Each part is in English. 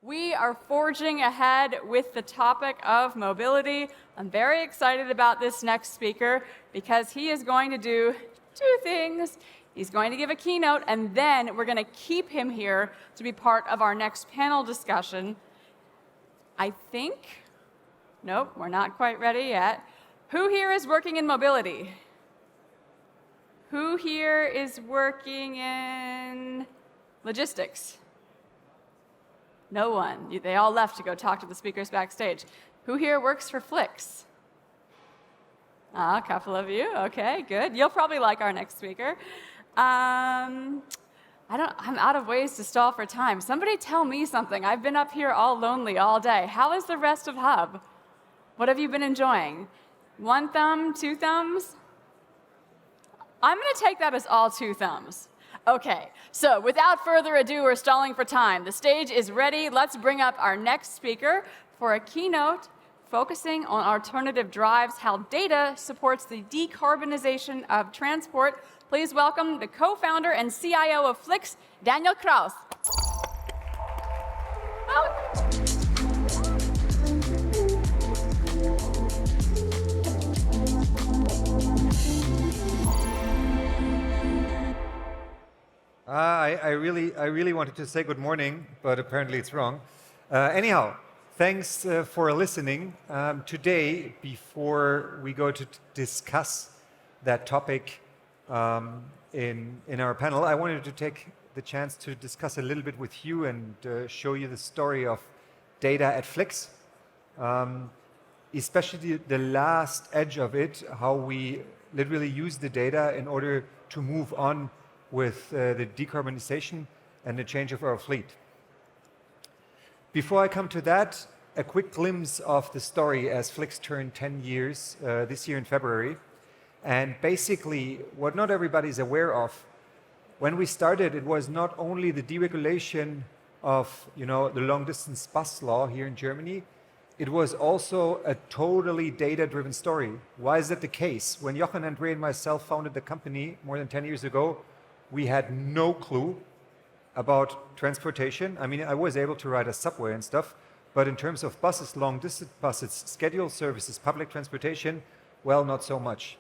We are forging ahead with the topic of mobility. I'm very excited about this next speaker because he is going to do two things. He's going to give a keynote, and then we're going to keep him here to be part of our next panel discussion. I think, nope, we're not quite ready yet. Who here is working in mobility? Who here is working in logistics? No one. They all left to go talk to the speakers backstage. Who here works for Flix? A couple of you. Okay, good. You'll probably like our next speaker. I'm out of ways to stall for time. Somebody tell me something. I've been up here all lonely all day. How is the rest of Hub? What have you been enjoying? One thumb, two thumbs? I'm going to take that as all two thumbs. Okay, so without further ado, we're stalling for time. The stage is ready. Let's bring up our next speaker for a keynote focusing on alternative drives, how data supports the decarbonization of transport. Please welcome the co-founder and CIO of Flix, Daniel Krauss. I really wanted to say good morning, but apparently it's wrong. Anyhow, thanks for listening. Today, before we go to discuss that topic in our panel, I wanted to take the chance to discuss a little bit with you and show you the story of data at Flix, especially the last edge of it, how we literally use the data in order to move on with the decarbonization and the change of our fleet. Before I come to that, a quick glimpse of the story as Flix turned 10 years this year in February. And basically, what not everybody is aware of, when we started, it was not only the deregulation of the long-distance bus law here in Germany, it was also a totally data-driven story. Why is that the case? When Jochen, Andre, and myself founded the company more than 10 years ago, we had no clue about transportation. I mean, I was able to ride a subway and stuff, but in terms of buses, long-distance buses, scheduled services, public transportation, well, not so much.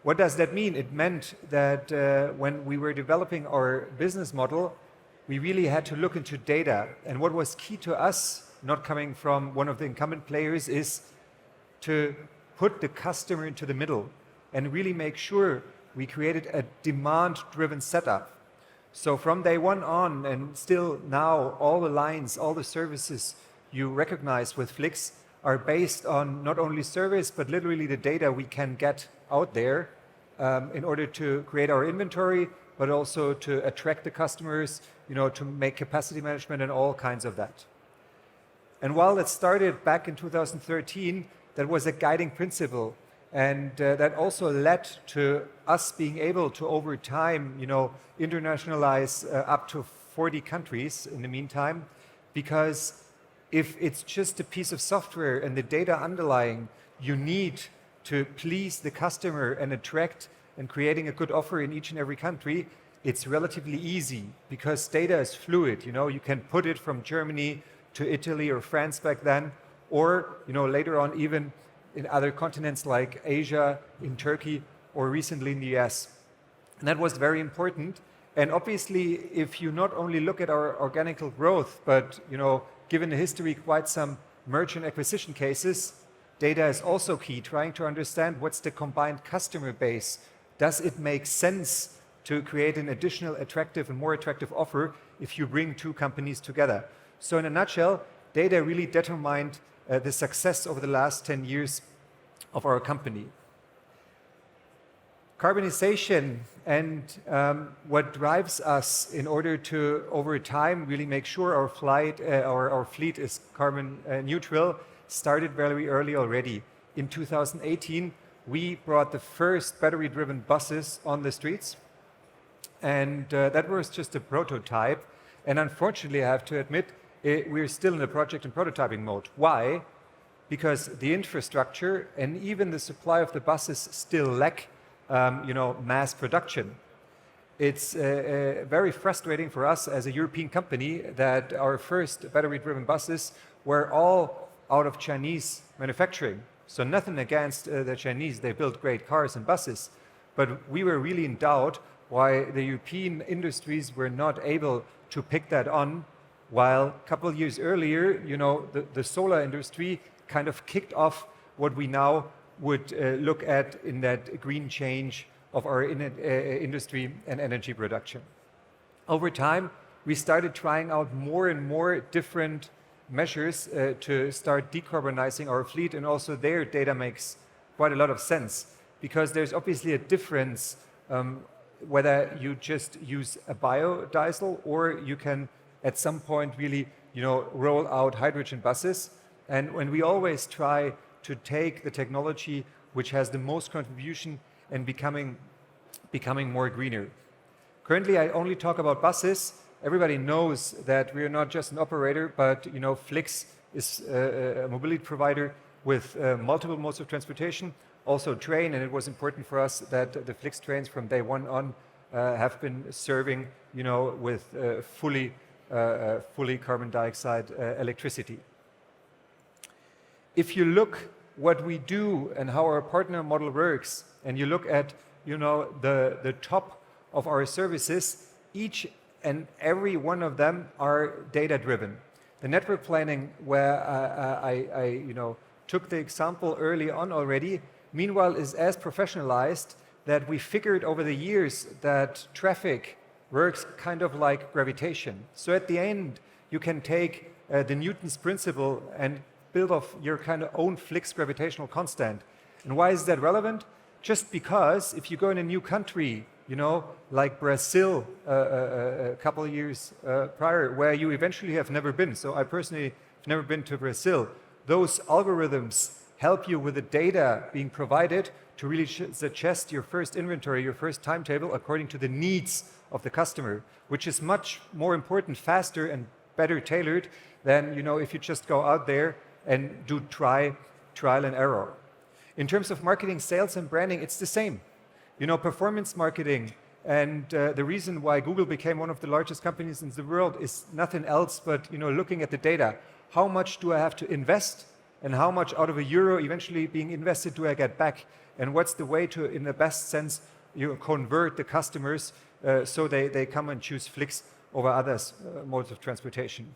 What does that mean? It meant that when we were developing our business model, we really had to look into data. And what was key to us, not coming from one of the incumbent players, is to put the customer into the middle and really make sure we created a demand-driven setup. So from day one on, and still now, all the lines, all the services you recognize with Flix are based on not only service, but literally the data we can get out there in order to create our inventory, but also to attract the customers, to make capacity management and all kinds of that. And while that started back in 2013, that was a guiding principle. And that also led to us being able to, over time, internationalize up to 40 countries in the meantime. Because if it's just a piece of software and the data underlying, you need to please the customer and attract and creating a good offer in each and every country, it's relatively easy because data is fluid. You can put it from Germany to Italy or France back then, or later on even in other continents like Asia, in Turkey, or recently in the US. And that was very important. And obviously, if you not only look at our organic growth, but given the history, quite some merger and acquisition cases, data is also key, trying to understand what's the combined customer base. Does it make sense to create an additional attractive and more attractive offer if you bring two companies together? So in a nutshell, data really determined the success over the last 10 years of our company. Carbonization and what drives us in order to, over time, really make sure our fleet is carbon neutral started very early already. In 2018, we brought the first battery-driven buses on the streets. And that was just a prototype. And unfortunately, I have to admit, we're still in the project and prototyping mode. Why? Because the infrastructure and even the supply of the buses still lack, mass production. it's very frustrating for us as a European company that our first battery-driven buses were all out of Chinese manufacturing. So nothing against the Chinese, they build great cars and buses, but we were really in doubt why the European industries were not able to pick that on, while a couple of years earlier, the solar industry kind of kicked off what we now would look at in that green change of our industry and energy production. Over time, we started trying out more and more different measures to start decarbonizing our fleet, and also there data makes quite a lot of sense, because there's obviously a difference whether you just use a biodiesel or you can at some point really roll out hydrogen buses. And when we always try to take the technology which has the most contribution and becoming more greener. Currently, I only talk about buses. Everybody knows that we are not just an operator, but Flix is a mobility provider with multiple modes of transportation, also train, and it was important for us that the Flix trains from day one on have been serving with fully carbon dioxide electricity. If you look what we do and how our partner model works, and you look at the top of our services, each and every one of them are data driven. The network planning, where I took the example early on already, meanwhile is as professionalized that we figured over the years that traffic works kind of like gravitation. So at the end, you can take the Newton's principle and build off your kind of own Flix gravitational constant. And why is that relevant? Just because if you go in a new country, like Brazil a couple of years prior, where you eventually have never been. So I personally have never been to Brazil. Those algorithms help you with the data being provided to really suggest your first inventory, your first timetable according to the needs of the customer, which is much more important, faster and better tailored than if you just go out there and do trial and error. In terms of marketing, sales and branding, it's the same. Performance marketing, and the reason why Google became one of the largest companies in the world is nothing else but looking at the data. How much do I have to invest, and how much out of a euro eventually being invested do I get back? And what's the way to, in the best sense, convert the customers so they come and choose Flix over other modes of transportation?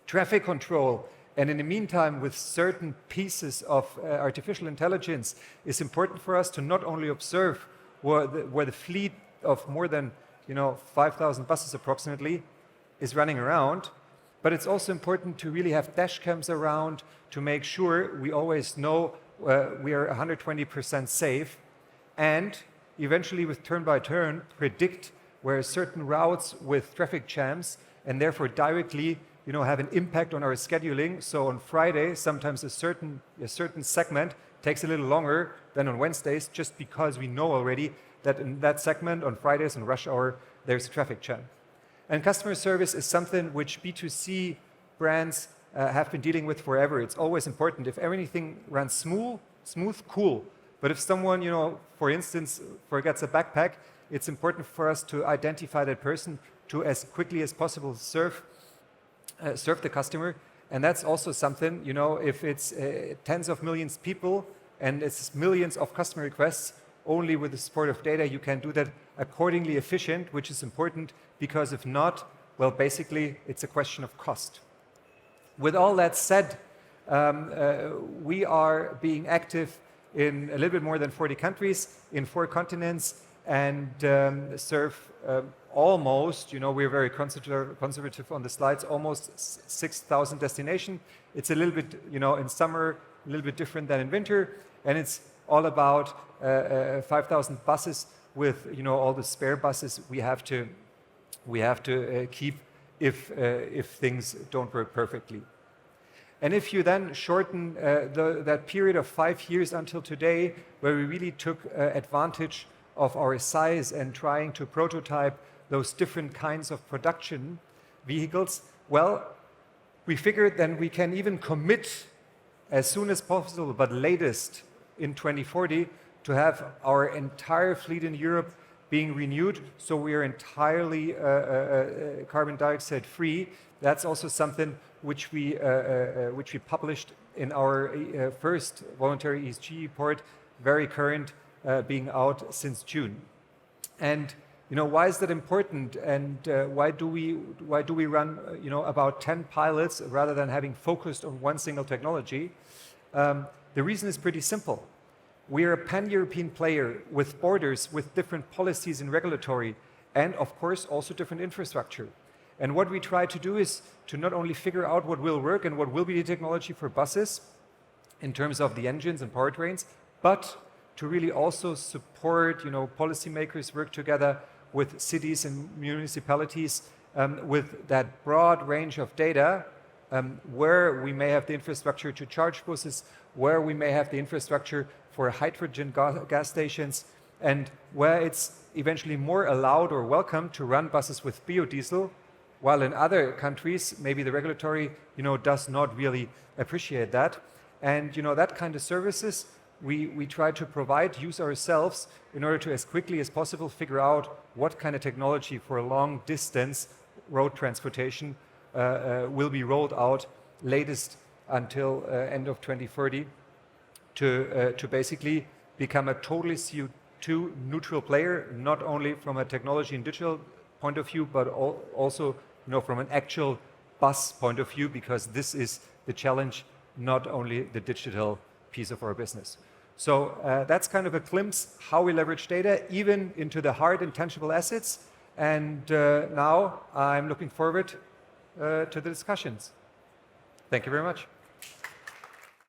Traffic control, and in the meantime, with certain pieces of artificial intelligence, is important for us to not only observe where the fleet of more than 5,000 buses approximately is running around, but it's also important to really have dash cams around to make sure we always know we are 120% safe, and eventually with turn by turn predict where certain routes with traffic jams, and therefore directly have an impact on our scheduling. So on Friday, sometimes a certain segment takes a little longer than on Wednesdays, just because we know already that in that segment on Fridays and rush hour, there's a traffic jam. And customer service is something which B2C brands have been dealing with forever. It's always important. If everything runs smooth, cool. But if someone, for instance, forgets a backpack, it's important for us to identify that person to, as quickly as possible, serve the customer. And that's also something, if it's tens of millions of people and it's millions of customer requests, only with the support of data you can do that accordingly efficient, which is important, because if not, well, basically it's a question of cost. With all that said, we are being active in a little bit more than 40 countries, in 4 continents, and serve almost, we're very conservative on the slides, almost 6,000 destinations. It's a little bit, in summer, a little bit different than in winter, and it's all about 5,000 buses with, all the spare buses we have to keep if things don't work perfectly. And if you then shorten that period of 5 years until today, where we really took advantage of our size and trying to prototype those different kinds of production vehicles, well, we figured then we can even commit as soon as possible, but latest in 2040, to have our entire fleet in Europe being renewed, so we are entirely carbon dioxide free. That's also something which we published in our first voluntary ESG report, very current, being out since June. And why is that important, and why do we run about 10 pilots rather than having focused on one single technology? The reason is pretty simple. We are a pan-European player with borders, with different policies and regulatory, and of course also different infrastructure. And what we try to do is to not only figure out what will work and what will be the technology for buses in terms of the engines and powertrains, but to really also support, policymakers work together with cities and municipalities with that broad range of data, where we may have the infrastructure to charge buses, where we may have the infrastructure for hydrogen gas stations, and where it's eventually more allowed or welcome to run buses with biodiesel, while in other countries, maybe the regulatory, does not really appreciate that. And, that kind of services we try to provide, use ourselves in order to, as quickly as possible, figure out what kind of technology for long distance road transportation will be rolled out latest until end of 2030 to basically become a totally CO2 neutral player, not only from a technology and digital point of view, but also from an actual bus point of view, because this is the challenge, not only the digital piece of our business. So that's kind of a glimpse how we leverage data, even into the hard and tangible assets. And now I'm looking forward to the discussions. Thank you very much.